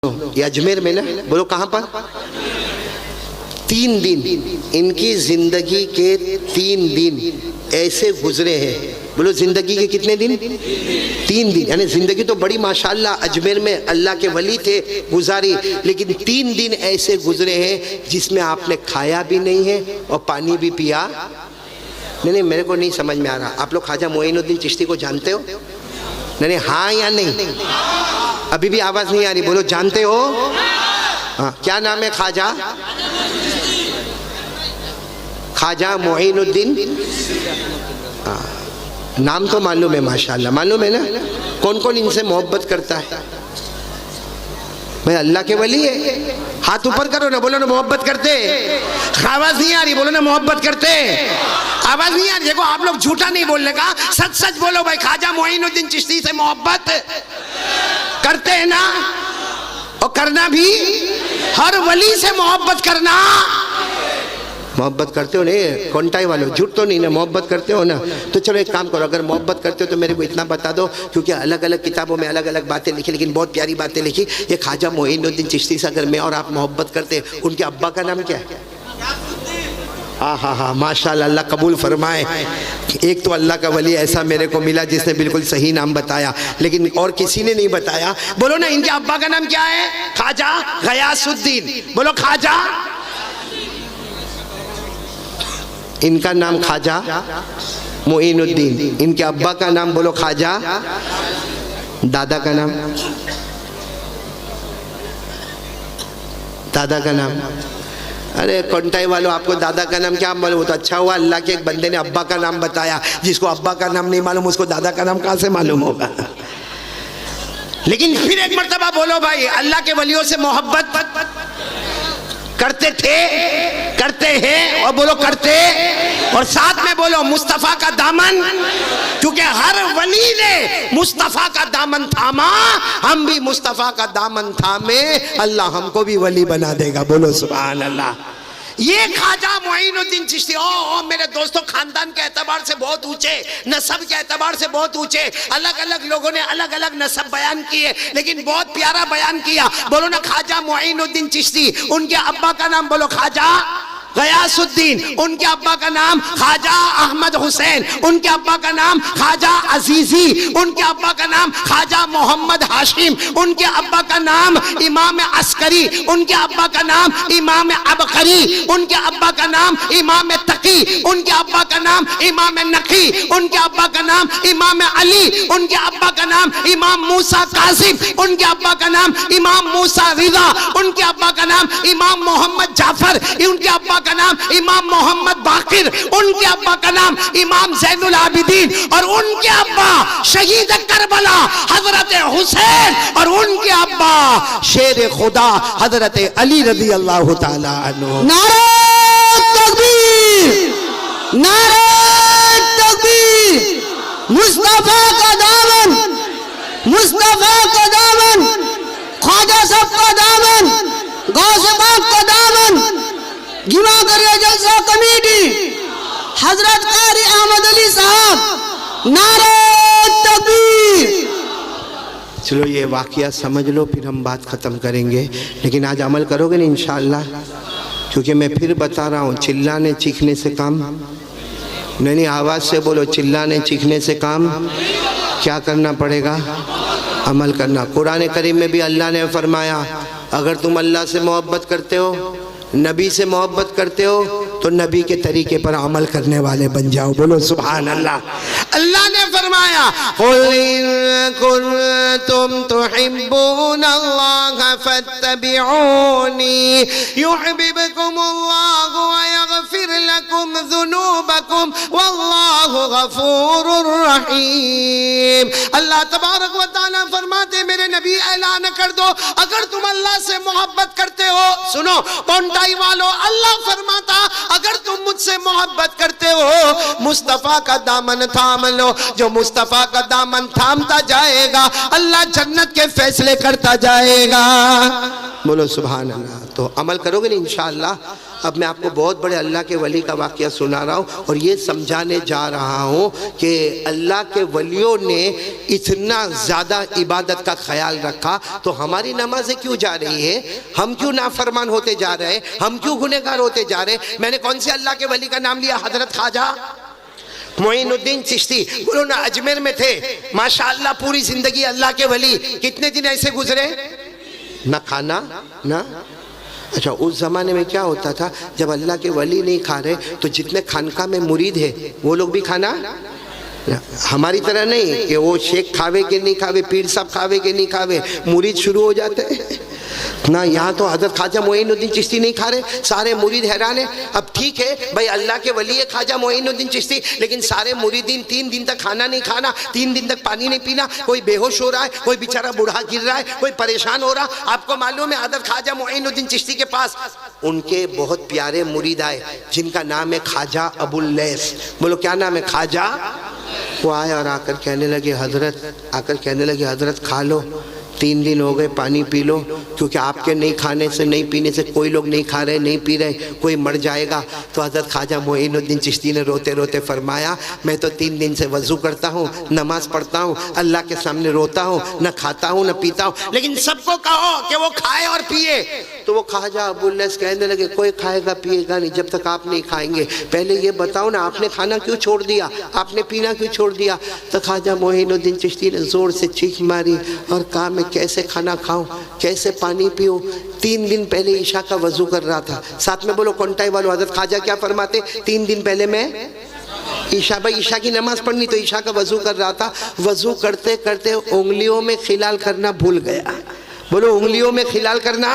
یہ اجمیر میں نا، بولو کہاں پر؟ 3 دن ان کی زندگی کے 3 دن ایسے گزرے ہیں. بولو زندگی کے کتنے دن؟ 3 دن. یعنی زندگی تو بڑی ماشاءاللہ اجمیر میں اللہ کے ولی تھے گزاری، لیکن 3 دن ایسے گزرے ہیں جس میں آپ نے کھایا بھی نہیں ہے اور پانی بھی پیا نہیں. میرے کو نہیں سمجھ میں آ رہا. آپ لوگ خواجہ معین الدین چشتی کو جانتے ہو؟ نہیں ہاں یا نہیں؟ ابھی بھی آواز نہیں آ رہی. بولو جانتے ہو؟ ہاں. کیا نام ہے خواجہ؟ خواجہ معین الدین. نام تو معلوم ہے ماشاءاللہ، معلوم ہے نا. کون کون ان سے محبت کرتا ہے؟ بھائی اللہ کے ولی ہے. ہاتھ اوپر کرو نا، بولو نا محبت کرتے. آواز نہیں آ رہی، بولو نا محبت کرتے. آواز نہیں آ رہی. دیکھو آپ لوگ جھوٹا نہیں بولنے کا، سچ سچ بولو بھائی. خواجہ معین الدین چشتی سے محبت کرتے ہیں نا؟ اور کرنا بھی، ہر ولی سے محبت کرنا. محبت کرتے ہو نہیں کونٹائی والو؟ جھوٹ تو نہیں نا؟ محبت کرتے ہو نا؟ تو چلو ایک کام کرو، اگر محبت کرتے ہو تو میرے کو اتنا بتا دو، کیونکہ الگ الگ کتابوں میں الگ الگ باتیں لکھی، لیکن بہت پیاری باتیں لکھی. یہ خواجہ معین الدین چشتی سے اگر میں اور آپ محبت کرتے، ان کے ابا کا نام کیا ہے؟ ہاں ماشاءاللہ، اللہ قبول فرمائے. ایک تو اللہ کا ولی ایسا میرے کو ملا جس نے بالکل صحیح نام بتایا، لیکن اور کسی نے نہیں بتایا. بولو نا ان کے ابا کا نام کیا ہے؟ خواجہ غیاث الدین. بولو خواجہ. ان کا نام خواجہ معین الدین، ان کے ابا کا نام بولو خواجہ. دادا کا نام؟ دادا کا نام؟ ارے کونٹائی والو، آپ کو دادا کا نام کیا معلوم؟ تو اچھا ہوا اللہ کے ایک بندے نے ابا کا نام بتایا. جس کو ابا کا نام نہیں معلوم اس کو دادا کا نام کہاں سے معلوم ہوگا؟ لیکن پھر ایک مرتبہ بولو بھائی، اللہ کے ولیوں سے محبت کرتے تھے، کرتے ہیں، اور بولو کرتے. اور ساتھ میں بولو مصطفیٰ کا دامن، کیونکہ ہر ولی نے مصطفیٰ کا دامن تھاما، ہم بھی مصطفیٰ کا دامن تھامے، اللہ ہم کو بھی ولی بنا دے گا. بولو سبحان اللہ. یہ خواجہ معین الدین چشتی میرے دوستوں خاندان کے اعتبار سے بہت اونچے، نسب کے اعتبار سے بہت اونچے. الگ الگ لوگوں نے الگ الگ نسب بیان کیے، لیکن بہت پیارا بیان کیا. بولو نا خواجہ معین الدین چشتی، ان کے ابا کا نام بولو خواجہ غیاث الدین، ان کے ابا کا نام خواجہ احمد حسین، ان کے ابا کا نام خواجہ عزیزی، ان کے ابا کا نام خواجہ محمد ہاشم، ان کے ابا کا نام امام عسکری، ان کے ابا کا نام امام عبقری، ان کے ابا کا نام امام تقی، ان کے ابا کا نام امام نقی، ان کے ابا کا نام امام علی، ان کے ابا کا نام امام موسیٰ کاظم، ان کے ابا کا نام امام موسیٰ رضا، ان کے ابا کا نام امام محمد جعفر، ان کے ابا کا نام امام محمد باقر، ان کے ابا کا نام امام زین العابدین، اور ان کے ابا شہید کربلا حضرت حسین، اور ان کے ابا شیر خدا حضرت علی رضی اللہ تعالیٰ عنہ. نعرہ تکبیر، نعرہ تکبیر. مصطفیٰ کا دامن، مصطفیٰ کا دامن، خواجہ صاحب کا دامن، غوث پاک کا دامن. جمع کریے جلسہ کمیٹی حضرت قاری احمد علی صاحب. نعرہ تکبیر. چلو یہ واقعہ سمجھ لو، پھر ہم بات ختم کریں گے. لیکن آج عمل کرو گے نا انشاءاللہ؟ کیونکہ میں پھر بتا رہا ہوں، چلانے چیخنے سے کام نہیں. آواز سے بولو، چلانے چیخنے سے کام کیا کرنا پڑے گا؟ عمل کرنا. قرآن کریم میں بھی اللہ نے فرمایا، اگر تم اللہ سے محبت کرتے ہو، نبی سے محبت کرتے ہو، تو نبی کے طریقے پر عمل کرنے والے بن جاؤ. بولو سبحان اللہ. اللہ نے فرمایا، قُلْ إِن كُنتُمْ تُحِبُّونَ اللَّهَ فَاتَّبِعُونِي يُحْبِبْكُمُ اللَّهُ وَيَغْفِرْ لَكُمْ ذُنُوبَكُمْ وَاللَّهُ غَفُورٌ رَحِيمٌ. اللہ تبارک و تعالیٰ فرماتے میرے نبی اعلان کر دو، اگر تم اللہ سے محبت کرتے ہو، سنو کونٹائی والو، اللہ فرماتا اگر تم مجھ سے محبت کرتے ہو مصطفیٰ کا دامن تھام لو. جو مصطفیٰ کا دامن تھامتا جائے گا اللہ جنت کے فیصلے کرتا جائے گا. بولو سبحان اللہ. تو عمل کرو گے نا انشاءاللہ؟ اب میں آپ کو بہت بڑے اللہ کے ولی کا واقعہ سنا رہا ہوں اور یہ سمجھانے جا رہا ہوں کہ اللہ کے ولیوں نے اتنا زیادہ عبادت کا خیال رکھا تو ہماری نمازیں کیوں جا رہی ہیں؟ ہم کیوں نافرمان ہوتے جا رہے ہیں؟ ہم کیوں گنہگار ہوتے جا رہے ہیں؟ میں نے کون سے اللہ کے ولی کا نام لیا؟ حضرت خواجہ معین الدین چشتی. بولو نا، اجمیر میں تھے ماشاءاللہ پوری زندگی اللہ کے ولی. کتنے دن ایسے گزرے؟ نہ کھانا نہ. اچھا اس زمانے میں کیا ہوتا تھا؟ جب اللہ کے ولی نہیں کھا رہے تو جتنے خانقاہ میں مرید ہے وہ لوگ بھی کھانا. ہماری طرح نہیں کہ وہ شیخ کھاوے کے نہیں کھاوے، پیر صاحب کھاوے کے نہیں کھاوے، مرید شروع ہو جاتے ہیں نا. یہاں تو حضرت خواجہ معین الدین چشتی نہیں کھا رہے، سارے مرید حیران ہیں. اب ٹھیک ہے بھائی اللہ کے ولی ہے خواجہ معین الدین چشتی، لیکن سارے مریدین 3 دن تک کھانا نہیں کھانا، 3 دن تک پانی نہیں پینا، کوئی بے ہوش ہو رہا ہے، کوئی بیچارہ بوڑھا گر رہا ہے، کوئی پریشان ہو رہا. آپ کو معلوم ہے حضرت خواجہ معین الدین چشتی کے پاس ان کے بہت پیارے مرید آئے جن کا نام ہے خواجہ ابو اللیث. بولو کیا نام ہے؟ خواجہ. وہ آئے اور آ کر کہنے لگے حضرت کھا لو، 3 دن ہو گئے، پانی پی لو، کیونکہ آپ کے نہیں کھانے سے نہیں پینے سے کوئی لوگ نہیں کھا رہے، نہیں پی رہے، کوئی مر جائے گا. تو حضرت خواجہ معین الدین چشتی نے روتے روتے فرمایا میں تو 3 دن سے وضو کرتا ہوں، نماز پڑھتا ہوں، اللہ کے سامنے روتا ہوں، نہ کھاتا ہوں نہ پیتا ہوں، لیکن سب کو کہو کہ وہ کھائے اور پیے. تو وہ خواجہ ابو اللیث کہنے لگے کوئی کھائے گا پیے گا نہیں جب تک آپ نہیں کھائیں گے. پہلے یہ بتاؤ نا آپ نے کھانا کیوں چھوڑ دیا، آپ نے پینا کیوں چھوڑ دیا؟ تو خواجہ معین الدین چشتی نے زور سے چیخ ماری اور کہا میں کیسے کھانا کھاؤں، کیسے پانی پیوں؟ 3 دن پہلے عشاء کا وضو کر رہا تھا. ساتھ میں بولو کونٹائی والو حضرت خواجہ کیا فرماتے؟ 3 دن پہلے میں عشاء کی نماز پڑھنی تو عشاء کا وضو کر رہا تھا. وضو کرتے کرتے انگلیوں میں خلال کرنا بھول گیا. بولو انگلیوں میں خلال کرنا.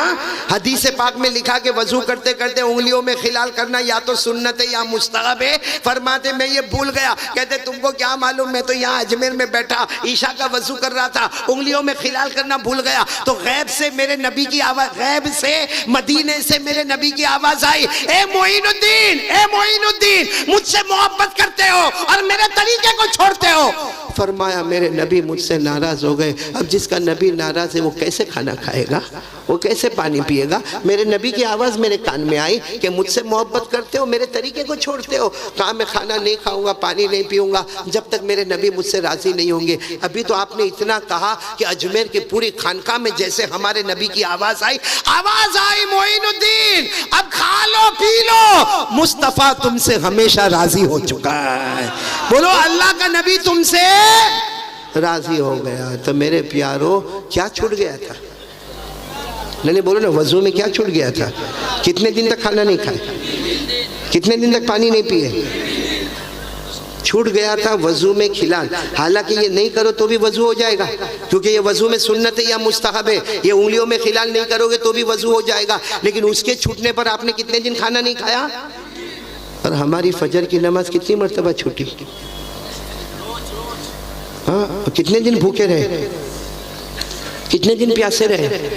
حدیث پاک میں لکھا کہ وضو کرتے کرتے انگلیوں میں خلال کرنا یا تو سنت ہے یا مستحب ہے. فرماتے میں یہ بھول گیا. کہتے تم کو کیا معلوم، میں تو یہاں اجمیر میں بیٹھا عشاء کا وضو کر رہا تھا، انگلیوں میں خلال کرنا بھول گیا. تو غیب سے میرے نبی کی آواز، غیب سے مدینے سے میرے نبی کی آواز آئی، اے معین الدین مجھ سے محبت کرتے ہو اور میرے طریقے کو چھوڑتے ہو. فرمایا میرے نبی مجھ سے ناراض ہو گئے. اب جس کا نبی ناراض ہے وہ کیسے کھانا کھائے گا، وہ کیسے پانی پیے گا؟ میرے نبی کی آواز میرے کان میں آئی کہ مجھ سے محبت کرتے ہو، میرے طریقے کو چھوڑتے ہو. کہا میں کھانا نہیں کھاؤں گا، پانی نہیں پیوں گا جب تک میرے نبی مجھ سے راضی نہیں ہوں گے. ابھی تو آپ نے اتنا کہا کہ اجمیر کی پوری خانقاہ میں جیسے ہمارے نبی کی آواز آئی معین الدین اب کھا لو پی لو، مصطفیٰ تم سے ہمیشہ راضی ہو چکا ہے. بولو اللہ کا نبی تم سے راضی ہو گیا. تو میرے پیارو کیا چھوٹ گیا تھا؟ نہیں بولو نا، وضو میں کیا چھوٹ گیا تھا؟ کتنے دن تک کھانا نہیں کھائے، کتنے دن تک پانی نہیں پیے؟ چھوٹ گیا تھا وضو میں خلال. حالانکہ یہ نہیں کرو تو بھی وضو ہو جائے گا، کیونکہ یہ وضو میں سنت ہے یا مستحب ہے. یہ انگلیوں میں خلال نہیں کرو گے تو بھی وضو ہو جائے گا. لیکن اس کے چھوٹنے پر آپ نے کتنے دن کھانا نہیں کھایا؟ اور ہماری فجر کی نماز کتنی مرتبہ چھوٹی؟ ہاں، کتنے دن بھوکے رہے، کتنے دن پیاسے رہے.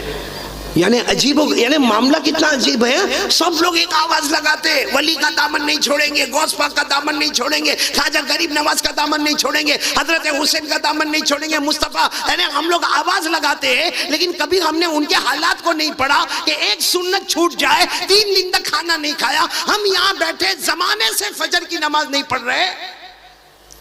یعنی عجیب یعنی معاملہ کتنا عجیب ہے. سب لوگ ایک آواز لگاتے ولی کا دامن نہیں چھوڑیں گے، غوث پاک کا دامن نہیں چھوڑیں گے، خواجہ غریب نواز کا دامن نہیں چھوڑیں گے، حضرت حسین کا دامن نہیں چھوڑیں گے، مصطفیٰ. یعنی ہم لوگ آواز لگاتے ہیں لیکن کبھی ہم نے ان کے حالات کو نہیں پڑھا کہ ایک سنت چھوٹ جائے، 3 دن تک کھانا نہیں کھایا. ہم یہاں بیٹھے زمانے سے فجر کی نماز نہیں پڑھ رہے.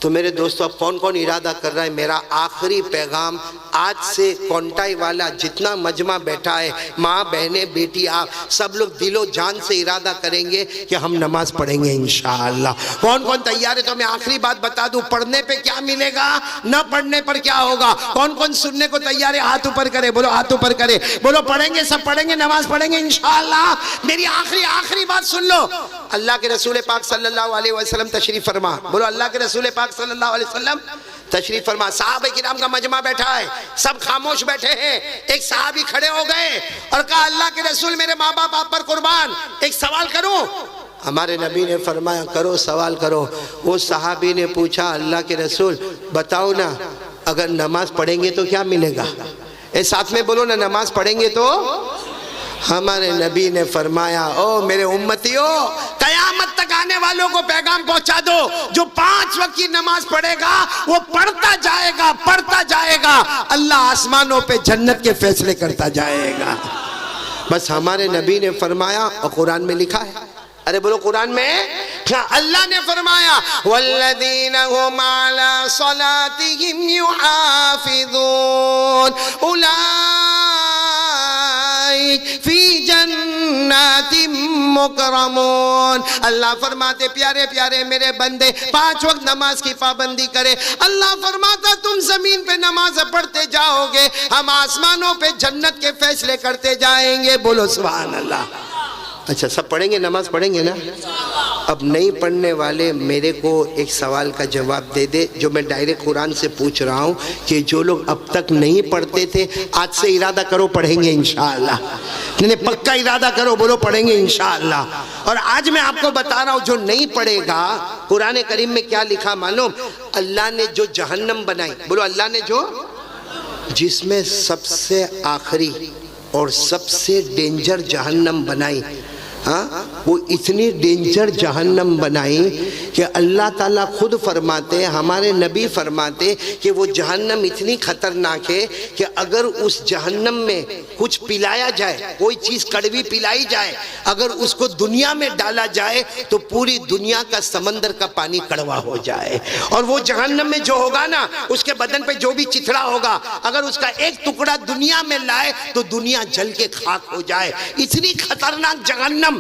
تو میرے دوستو اب کون کون ارادہ کر رہا ہے؟ میرا آخری پیغام آج سے کونٹائی والا جتنا مجمع بیٹھا ہے، ماں بہنیں بیٹی آپ سب لوگ دل و جان سے ارادہ کریں گے کہ ہم نماز پڑھیں گے انشاءاللہ. کون کون تیار ہے؟ تو میں آخری بات بتا دوں، پڑھنے پہ کیا ملے گا، نہ پڑھنے پر کیا ہوگا. کون کون سننے کو تیار ہے؟ ہاتھ اوپر کرے. بولو ہاتھ اوپر کرے. بولو پڑھیں گے، سب پڑھیں گے، نماز پڑھیں گے انشاءاللہ. میری آخری بات سن لو. اللہ کے رسول پاک صلی اللہ علیہ وسلم تشریف فرما. بولو اللہ کے رسول پاک صلی اللہ علیہ وسلم تشریف فرما. صحابہ کرام کا مجمع بیٹھا ہے، سب خاموش بیٹھے ہیں. ایک صحابی کھڑے ہو گئے اور کہا اللہ کے رسول میرے ماں باپ آپ پر قربان، ایک سوال کروں؟ ہمارے نبی نے فرمایا کرو، سوال کرو. وہ صحابی نے پوچھا اللہ کے رسول بتاؤ نا، اگر نماز پڑھیں گے تو کیا ملے گا؟ ساتھ میں بولو نا، نماز پڑھیں گے تو. ہمارے نبی نے فرمایا او میرے امتیوں، قیامت تک آنے والوں کو پیغام پہنچا دو، جو 5 وقت کی نماز پڑھے گا وہ پڑھتا جائے گا، اللہ آسمانوں پہ جنت کے فیصلے کرتا جائے گا. بس ہمارے نبی نے فرمایا اور قرآن میں لکھا ہے ارے بولو قرآن میں اللہ نے فرمایا والذین هم علی صلاتهم یحافظون اولئک فی جنات مکرمون. اللہ فرماتے پیارے پیارے میرے بندے 5 وقت نماز کی پابندی کرے. اللہ فرماتا تم زمین پہ نماز پڑھتے جاؤ گے، ہم آسمانوں پہ جنت کے فیصلے کرتے جائیں گے. بولو سبحان اللہ. اچھا سب پڑھیں گے، نماز پڑھیں گے نا؟ اب نہیں پڑھنے والے میرے کو ایک سوال کا جواب دے دے جو میں ڈائریکٹ قرآن سے پوچھ رہا ہوں کہ جو لوگ اب تک نہیں پڑھتے تھے آج سے ارادہ کرو پڑھیں گے انشاءاللہ. نہیں پکا ارادہ کرو، بولو پڑھیں گے انشاءاللہ. اور آج میں آپ کو بتا رہا ہوں جو نہیں پڑھے گا، قرآن کریم میں کیا لکھا معلوم؟ اللہ نے جو جہنم بنائی، بولو اللہ نے جو، جس میں سب سے آخری اور سب سے ڈینجر جہنم بنائی، ہاں وہ اتنی ڈینجر جہنم بنائی کہ اللہ تعالیٰ خود فرماتے، ہمارے نبی فرماتے کہ وہ جہنم اتنی خطرناک ہے کہ اگر اس جہنم میں کچھ پلایا جائے، کوئی چیز کڑوی پلائی جائے، اگر اس کو دنیا میں ڈالا جائے تو پوری دنیا کا سمندر کا پانی کڑوا ہو جائے. اور وہ جہنم میں جو ہوگا نا، اس کے بدن پہ جو بھی چتھڑا ہوگا، اگر اس کا ایک ٹکڑا دنیا میں لائے تو دنیا جل کے خاک ہو جائے. اتنی خطرناک جہنم.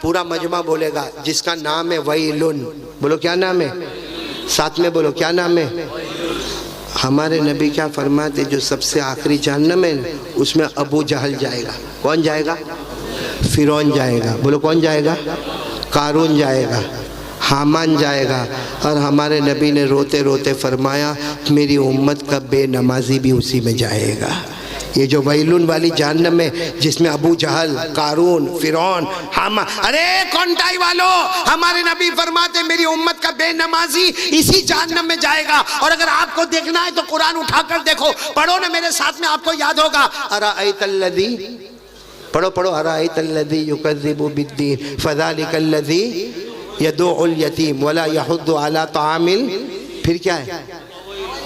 پورا مجمع بولے گا جس کا نام ہے ویلن. بولو کیا نام ہے؟ ساتھ میں بولو کیا نام ہے؟ ہمارے نبی کیا فرماتے؟ جو سب سے آخری جہنم ہے اس میں ابو جہل جائے گا. کون جائے گا؟ فرعون جائے گا. بولو کون جائے گا؟ قارون جائے گا، حامان جائے گا. اور ہمارے نبی نے روتے روتے فرمایا میری امت کا بے نمازی بھی اسی میں جائے گا. یہ جو ویلون والی جہنم میں جس میں ابو جہل، قارون، فرعون، حامان، ارے کونٹائی والو، ہمارے نبی فرماتے میری امت کا بے نمازی اسی جہنم میں جائے گا. اور اگر آپ کو دیکھنا ہے تو قرآن اٹھا کر دیکھو، پڑھو نا میرے ساتھ میں، آپ کو یاد ہوگا. ارائیت الذی، پڑھو پڑھو، ارائیت الذی یکذب بالدین فذلک الذی یدعو الیتیم ولا یحض علی طعام. پھر کیا ہے؟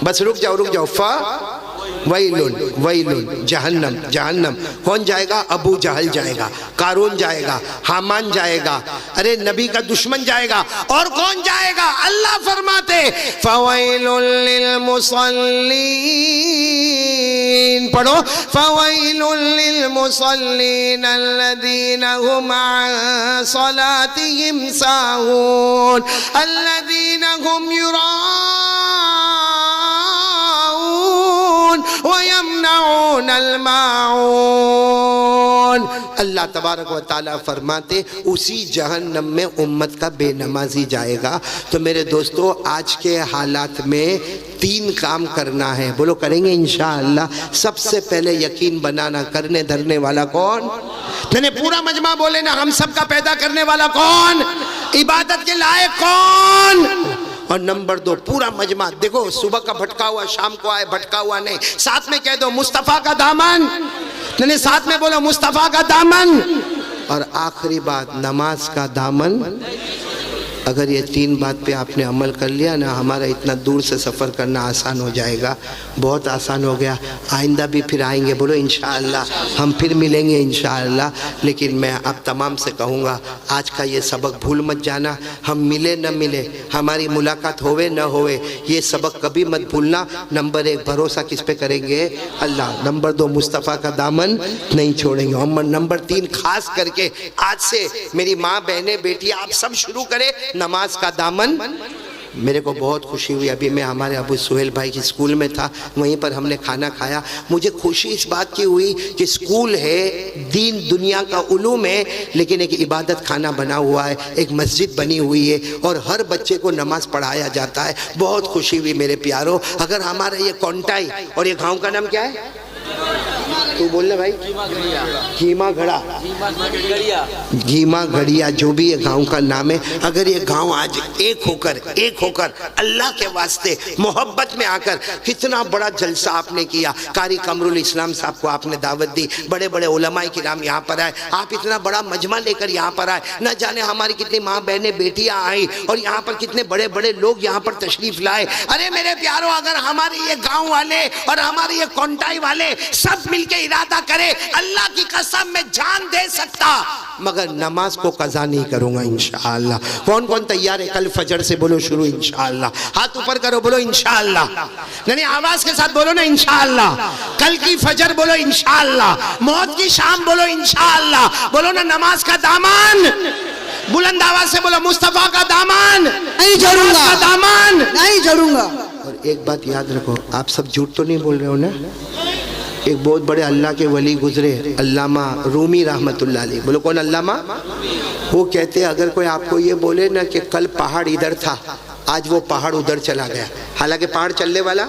بس رک جاؤ رک جاؤ. ویلن، ویلن، جہنم، جہنم. کون جائے گا؟ ابو جہل جائے گا، قارون جائے گا، حامان جائے گا، ارے نبی کا دشمن جائے گا. اور کون جائے گا؟ اللہ فرماتے فویل للمصلین. پڑھو فویل للمصلین الذین هم عن صلاتهم ساہون الذین هم وَيَمْنَعُونَ الْمَاعُونَ. اللہ تبارک و تعالیٰ فرماتے اسی جہنم میں امت کا بے نمازی جائے گا. تو میرے دوستو آج کے حالات میں 3 کام کرنا ہے. بولو کریں گے انشاءاللہ. سب سے پہلے یقین بنانا، کرنے دھرنے والا کون؟ میں پورا مجمع بولے نا، ہم سب کا پیدا کرنے والا کون؟ عبادت کے لائق کون؟ اور نمبر 2 پورا مجمع دیکھو، صبح کا بھٹکا ہوا شام کو آئے، بھٹکا ہوا نہیں. ساتھ میں کہہ دو مصطفیٰ کا دامن. نہیں ساتھ میں بولو مصطفیٰ کا دامن. اور آخری بات نماز کا دامن. اگر یہ 3 بات پہ آپ نے عمل کر لیا نا، ہمارا اتنا دور سے سفر کرنا آسان ہو جائے گا. بہت آسان ہو گیا. آئندہ بھی پھر آئیں گے، بولو انشاءاللہ ہم پھر ملیں گے انشاءاللہ. لیکن میں اب تمام سے کہوں گا آج کا یہ سبق بھول مت جانا. ہم ملے نہ ملے، ہماری ملاقات ہوئے نہ ہوئے، یہ سبق کبھی مت بھولنا. نمبر 1 بھروسہ کس پہ کریں گے؟ اللہ. نمبر 2 مصطفیٰ کا دامن نہیں چھوڑیں گے. اور نمبر 3 خاص کر کے آج سے میری ماں، بہنیں، بیٹی آپ سب شروع کرے نماز کا دامن. میرے کو بہت خوشی ہوئی. ابھی میں ہمارے ابو سہیل بھائی کی اسکول میں تھا، وہیں پر ہم نے کھانا کھایا. مجھے خوشی اس بات کی ہوئی کہ اسکول ہے، دین دنیا کا علوم ہے، لیکن ایک عبادت خانہ بنا ہوا ہے، ایک مسجد بنی ہوئی ہے اور ہر بچے کو نماز پڑھایا جاتا ہے. بہت خوشی ہوئی میرے پیاروں. اگر ہمارا یہ کونٹائی اور یہ گاؤں کا نام کیا ہے؟ تو بولنا بھائی. گھیما گھڑا، گھیما گھڑیا، جو بھی یہ گاؤں کا نام ہے. اگر یہ گاؤں آج ایک ہو کر اللہ کے واسطے محبت میں آ کر، کتنا بڑا جلسہ آپ نے کیا. قاری قمر الاسلام صاحب کو آپ نے دعوت دی، بڑے بڑے علماء کرام یہاں پر آئے، آپ اتنا بڑا مجمع لے کر یہاں پر آئے. نہ جانے ہماری کتنی ماں بہنیں بیٹیاں آئیں اور یہاں پر کتنے بڑے بڑے لوگ یہاں پر تشریف لائے. ارے میرے پیاروں، اگر ہمارے یہ گاؤں والے اور ہمارے یہ کونٹائی والے سب مل کے ارادہ کرے، اللہ کی قسم میں جان دے سکتا مگر نماز کو قضا نہیں کروں گا انشاءاللہ. کون کون تیار ہے کل فجر سے بولو شروع انشاءاللہ؟ ہاتھ اوپر کرو بولو انشاءاللہ. نہیں آواز کے ساتھ بولو نا انشاءاللہ. کل کی فجر بولو انشاءاللہ. موت کی شام بولو انشاءاللہ. بولو نا نماز کا دامن. بلند آواز سے بولو مصطفیٰ کا دامن نہیں چھوڑوں گا, کا دامن نہیں چھوڑوں گا. اور ایک بات یاد رکھو, آپ سب جھوٹ تو نہیں بول رہے ہو نا؟ ایک بہت بڑے اللہ کے ولی گزرے, علامہ رومی رحمت اللہ علیہ. بولو کون علامہ؟ وہ کہتے اگر کوئی آپ کو یہ بولے نا کہ کل پہاڑ ادھر تھا, آج وہ پہاڑ ادھر چلا گیا, حالانکہ پہاڑ چلنے والا,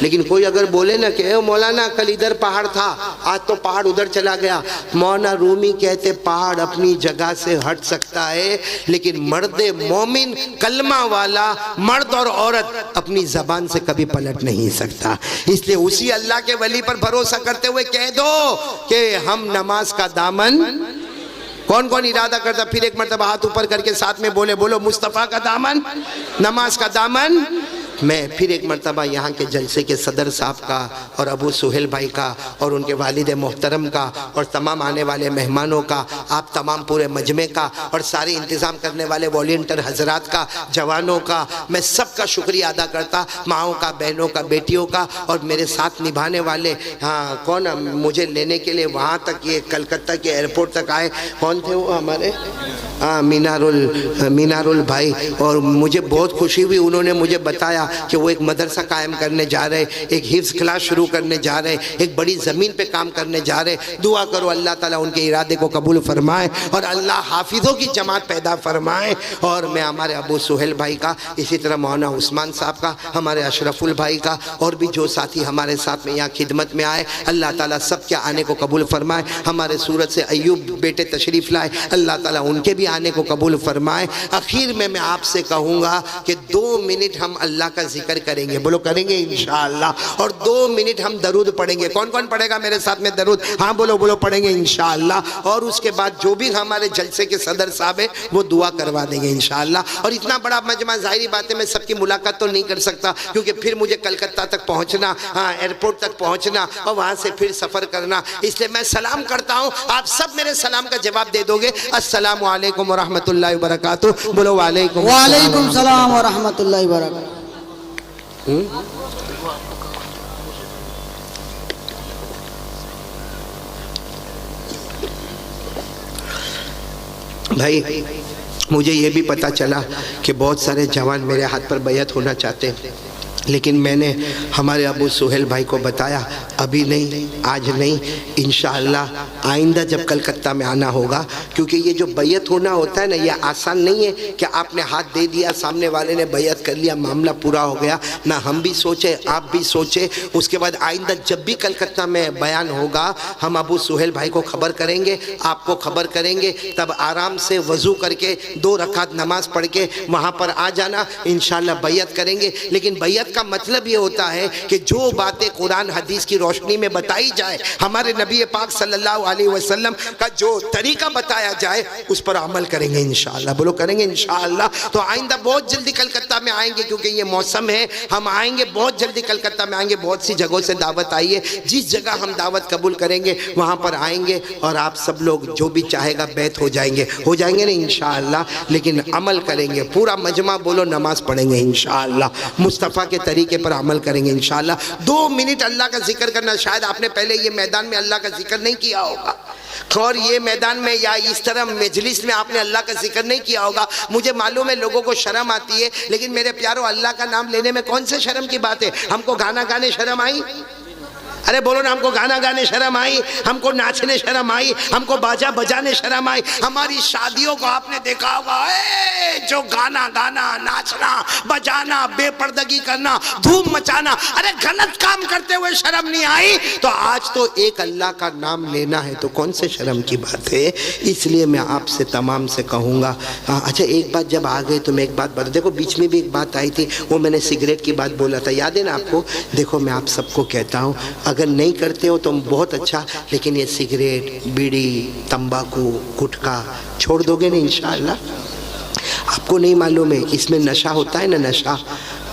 لیکن کوئی اگر بولے نا کہ اے مولانا کل ادھر پہاڑ تھا, آج تو پہاڑ ادھر چلا گیا. مولانا رومی کہتے پہاڑ اپنی جگہ سے ہٹ سکتا ہے, لیکن مرد مومن کلمہ والا مرد اور عورت اپنی زبان سے کبھی پلٹ نہیں سکتا. اس لیے اسی اللہ کے ولی پر بھروسہ کرتے ہوئے کہہ دو کہ ہم نماز کا دامن. کون کون ارادہ کرتا پھر ایک مرتبہ ہاتھ اوپر کر کے ساتھ میں بولے, بولو مصطفیٰ کا دامن, نماز کا دامن. میں پھر ایک مرتبہ یہاں کے جلسے کے صدر صاحب کا اور ابو سہیل بھائی کا اور ان کے والد محترم کا اور تمام آنے والے مہمانوں کا, آپ تمام پورے مجمع کا اور سارے انتظام کرنے والے والنٹر حضرات کا, جوانوں کا, میں سب کا شکریہ ادا کرتا, ماؤں کا, بہنوں کا, بیٹیوں کا, اور میرے ساتھ نبھانے والے. ہاں کون مجھے لینے کے لیے وہاں تک یہ کلکتہ کے ایئرپورٹ تک آئے, کون تھے وہ ہمارے؟ مینار البھائی. اور مجھے بہت خوشی ہوئی, انہوں نے مجھے بتایا کہ وہ ایک مدرسہ قائم کرنے جا رہے, ایک حفظ کلاس شروع کرنے جا رہے, ایک بڑی زمین پہ کام کرنے جا رہے. دعا کرو اللہ تعالیٰ ان کے ارادے کو قبول فرمائے اور اللہ حافظوں کی جماعت پیدا فرمائے. اور میں ہمارے ابو سہیل بھائی کا, اسی طرح مولانا عثمان صاحب کا, ہمارے اشرف البھائی کا, اور بھی جو ساتھی ہمارے ساتھ میں یہاں خدمت میں آئے, اللہ تعالیٰ سب کے آنے کو قبول فرمائے. ہمارے سورت سے ایوب بیٹے تشریف لائے, اللہ تعالیٰ ان کے بھی آنے کو قبول فرمائے. اخیر میں آپ سے کہوں گا کہ 2 منٹ ہم اللہ کا ذکر کریں گے, بولو کریں گے انشاءاللہ, اور 2 منٹ ہم درود پڑھیں گے. کون کون پڑھے گا میرے ساتھ میں درود؟ ہاں بولو بولو پڑھیں گے انشاءاللہ. اور اس کے بعد جو بھی ہمارے جلسے کے صدر صاحب ہیں وہ دعا کروا دیں گے انشاءاللہ. اور اتنا بڑا مجمع, ظاہری بات ہے میں سب کی ملاقات تو نہیں کر سکتا کیونکہ پھر مجھے کلکتہ تک پہنچنا, ایئرپورٹ تک پہنچنا, اور وہاں سے پھر سفر کرنا. اس لیے میں سلام کرتا ہوں, آپ سب میرے سلام کا جواب دے دو گے. السلام علیکم ورحمۃ اللہ وبرکاتہ. بولو وعلیکم السلام ورحمۃ اللہ وبرکاتہ. بھائی مجھے یہ بھی پتا چلا کہ بہت سارے جوان میرے ہاتھ پر بیعت ہونا چاہتے ہیں, لیکن میں نے ہمارے ابو سہیل بھائی کو بتایا ابھی نہیں, آج نہیں, انشاءاللہ آئندہ جب کلکتہ میں آنا ہوگا. کیونکہ یہ جو بیعت ہونا ہوتا ہے نا, یہ آسان نہیں ہے کہ آپ نے ہاتھ دے دیا, سامنے والے نے بیعت کر لیا, معاملہ پورا ہو گیا. نہ ہم بھی سوچے, آپ بھی سوچے. اس کے بعد آئندہ جب بھی کلکتہ میں بیان ہوگا, ہم ابو سہیل بھائی کو خبر کریں گے, آپ کو خبر کریں گے, تب آرام سے وضو کر کے 2 رکعت نماز پڑھ کے وہاں پر آ جانا, انشاءاللہ بیعت کریں گے. لیکن بیعت کا مطلب یہ ہوتا ہے کہ جو باتیں قرآن حدیث کی روشنی میں بتائی جائے, ہمارے نبی پاک صلی اللہ علیہ وسلم کا جو طریقہ بتایا جائے اس پر عمل کریں گے انشاءاللہ. بولو کریں گے انشاءاللہ. تو آئندہ بہت جلدی کلکتہ میں آئیں گے, کیونکہ یہ موسم ہے, ہم آئیں گے بہت جلدی کلکتہ میں آئیں گے. بہت سی جگہوں سے دعوت آئی ہے, جس جگہ ہم دعوت قبول کریں گے وہاں پر آئیں گے, اور آپ سب لوگ جو بھی چاہے گا بیعت ہو جائیں گے نا انشاءاللہ. لیکن عمل کریں گے, پورا مجمع بولو نماز پڑھیں گے انشاءاللہ, مصطفیٰ کے طریقے پر عمل کریں گے انشاءاللہ. 2 منٹ اللہ کا ذکر کرنا. شاید آپ نے پہلے یہ میدان میں اللہ کا ذکر نہیں کیا ہوگا, اور یہ میدان میں یا اس طرح مجلس میں آپ نے اللہ کا ذکر نہیں کیا ہوگا. مجھے معلوم ہے لوگوں کو شرم آتی ہے, لیکن میرے پیارو اللہ کا نام لینے میں کون سے شرم کی بات ہے؟ ہم کو گانا گانے شرم آئی؟ ارے بولو نا, ہم کو گانا گانے شرم آئی, ہم کو ناچنے شرم آئی, ہم کو باجا بجانے شرم آئی. ہماری شادیوں کو آپ نے دیکھا ہوگا, جو گانا گانا, ناچنا بجانا, بے پردگی کرنا, دھوم مچانا, ارے غلط کام کرتے ہوئے شرم نہیں آئی. تو آج تو ایک اللہ کا نام لینا ہے, تو کون سے شرم کی بات ہے؟ اس لیے میں آپ سے تمام سے کہوں گا. اچھا ایک بات جب آ گئے تو میں ایک بات بتا, دیکھو بیچ میں بھی ایک بات آئی تھی, وہ میں نے سگریٹ کی بات بولا تھا, یاد ہے نا آپ کو؟ دیکھو میں آپ سب کو کہتا ہوں, اگر نہیں کرتے ہو تو بہت اچھا, لیکن یہ سگریٹ, بیڑی, تمباکو, گٹکا چھوڑ دو گے نا انشاءاللہ. آپ کو نہیں معلوم ہے اس میں نشہ ہوتا ہے نا, نشہ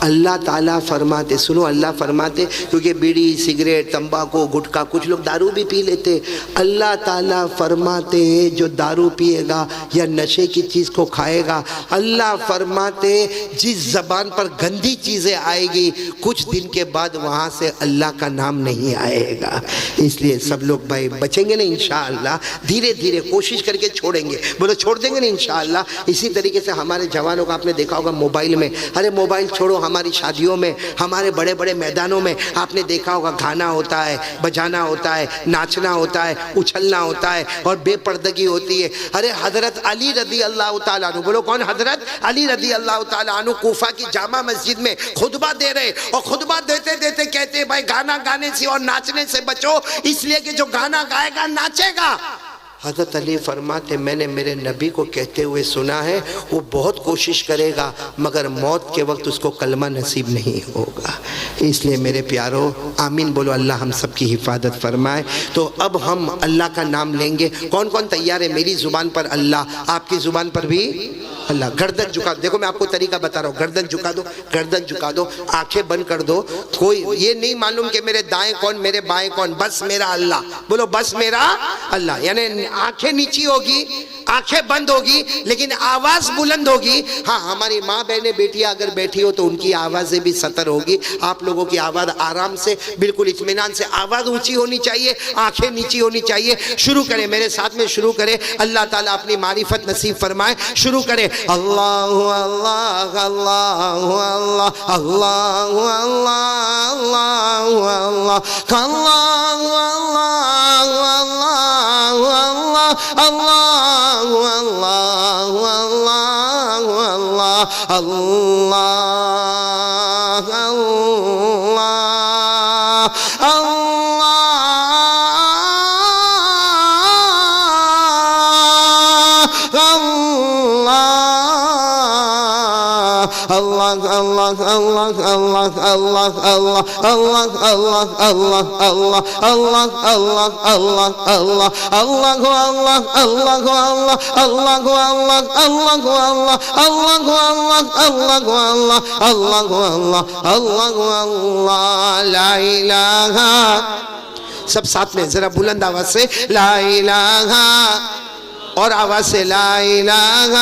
اللہ تعالیٰ فرماتے، سنو اللہ فرماتے، کیونکہ بیڑی سگریٹ تمباکو گٹکا کچھ لوگ دارو بھی پی لیتے، اللہ تعالیٰ فرماتے جو دارو پیے گا یا نشے کی چیز کو کھائے گا، اللہ فرماتے جس زبان پر گندی چیزیں آئے گی کچھ دن کے بعد وہاں سے اللہ کا نام نہیں آئے گا۔ اس لیے سب لوگ بھائی بچیں گے نا انشاءاللہ، دھیرے دھیرے کوشش کر کے چھوڑیں گے، بولو چھوڑ دیں گے نا انشاءاللہ۔ اسی طریقے سے ہمارے جوانوں کا آپ نے دیکھا ہوگا موبائل میں، ارے موبائل چھوڑو، ہماری شادیوں میں ہمارے بڑے بڑے میدانوں میں آپ نے دیکھا ہوگا گانا ہوتا ہے، بجانا ہوتا ہے، ناچنا ہوتا ہے، اچھلنا ہوتا ہے اور بے پردگی ہوتی ہے۔ ارے حضرت علی رضی اللہ تعالیٰ عنہ، بولو کون؟ حضرت علی رضی اللہ تعالیٰ عنہ کوفہ کی جامع مسجد میں خطبہ دے رہے، اور خطبہ دیتے دیتے کہتے بھائی گانا گانے سے اور ناچنے سے بچو، اس لیے کہ جو گانا گائے گا ناچے گا۔ حضرت علی فرماتے میں نے میرے نبی کو کہتے ہوئے سنا ہے وہ بہت کوشش کرے گا مگر موت کے وقت اس کو کلمہ نصیب نہیں ہوگا۔ اس لیے میرے پیارو آمین بولو، اللہ ہم سب کی حفاظت فرمائے۔ تو اب ہم اللہ کا نام لیں گے، کون کون تیار ہے؟ میری زبان پر اللہ، آپ کی زبان پر بھی اللہ۔ گردن جھکا دو، دیکھو میں آپ کو طریقہ بتا رہا ہوں، گردن جھکا دو، گردن جھکا دو، آنکھیں بند کر دو، کوئی یہ نہیں معلوم کہ میرے دائیں کون میرے بائیں کون، بس میرا اللہ، بولو بس میرا اللہ۔ یعنی آنکھیں نیچی ہوگی، آنکھیں بند ہوگی لیکن آواز بلند ہوگی۔ ہاں ہماری ماں بہنیں بیٹیاں اگر بیٹھی ہو تو ان کی آوازیں بھی ستر ہوگی، آپ لوگوں کی آواز آرام سے بالکل اطمینان سے، آواز اونچی ہونی چاہیے، آنکھیں نیچی ہونی چاہیے۔ شروع کریں میرے ساتھ میں، شروع کریں، اللہ تعالیٰ اپنی معرفت نصیب فرمائے۔ شروع کریں، اللہ اللہ اللہ اللہ اللہ اللہ اللہ اللہ اللہ لا الہ، سب ساتھ میں ذرا بلند آواز سے لا الہ، اور آواز سے لا الہ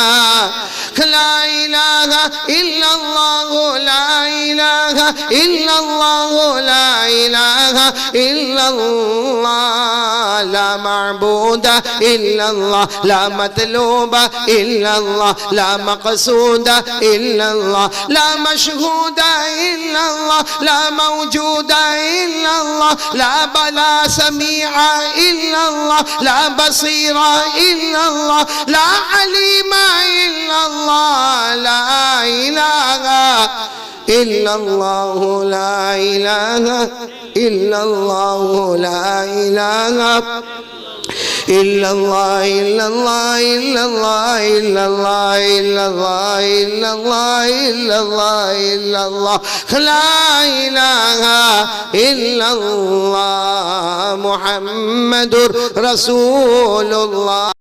لا الہ الا اللہ، لا الہ الا اللہ، لا الہ الا اللہ، لا معبود الا اللہ، لا مطلوب الا اللہ، لا مقصود الا اللہ، لا مشہود الا اللہ، لا موجود الا اللہ، لا بلا سمیع الا اللہ، لا بصیر الا اللہ، لا علیم الا اللہ، لا الہ الا اللہ، لا الہ الا اللہ، لا الہ الا اللہ، الا اللہ الا اللہ الا اللہ الا اللہ الا اللہ الا اللہ الا اللہ، لا الہ الا اللہ محمد رسول اللہ۔